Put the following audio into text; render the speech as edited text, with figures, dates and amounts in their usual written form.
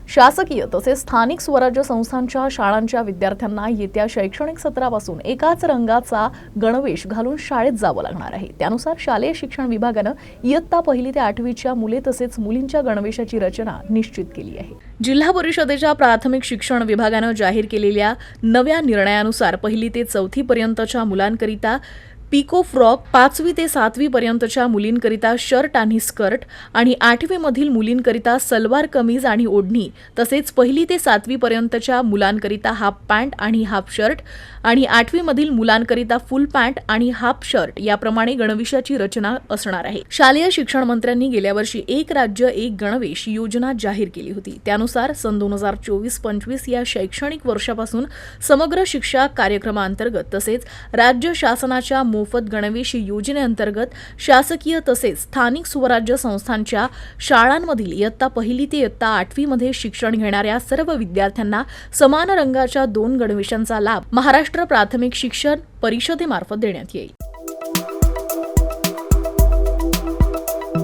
शासकीय तसेच स्थानिक स्वराज्य संस्थांच्या शाळांच्या विद्यार्थ्यांना येत्या शैक्षणिक सत्रापासून एकाच रंगाचा गणवेश घालून शाळेत जावं लागणार आहे। त्यानुसार शालेय शिक्षण विभागानं इयत्ता 1ली ते 8वीच्या मुले तसेच मुलींच्या गणवेशाची रचना निश्चित केली आहे। जिल्हा परिषदेच्या प्राथमिक शिक्षण विभागानं जाहीर केलेल्या नव्या निर्णयानुसार 1ली ते 4थी पर्यंतच्या मुलांकरिता पिको फ्रॉक, 5वी ते 7वी पर्यंतच्या मुलींकरिता शर्ट आणि स्कर्ट आणि 8वी मधील मुलींकरिता सलवार कमीज आणि ओढणी तसेच 1ली ते 7वी पर्यंतच्या मुलांकरिता हाफ पॅन्ट आणि हाफ शर्ट आणि 8वी मधील मुलांकरिता फुल पॅन्ट आणि हाफ शर्ट याप्रमाणे गणवेशाची रचना असणार आहे। शालेय शिक्षण मंत्र्यांनी गेल्या वर्षी एक राज्य एक गणवेश योजना जाहीर केली होती। त्यानुसार सन 2024-25 या शैक्षणिक वर्षापासून समग्र शिक्षा कार्यक्रमांतर्गत तसेच राज्य शासनाच्या मोफत गणवेश योजनेअंतर्गत शासकीय तसेच स्थानिक स्वराज्य संस्थांच्या शाळांमधील इयत्ता 1ली ते इयत्ता 8वी मध्ये शिक्षण घेणाऱ्या सर्व विद्यार्थ्यांना समान रंगाच्या 2 गणवेशांचा लाभ महाराष्ट्र प्राथमिक शिक्षण परिषदेमार्फत देण्यात येईल।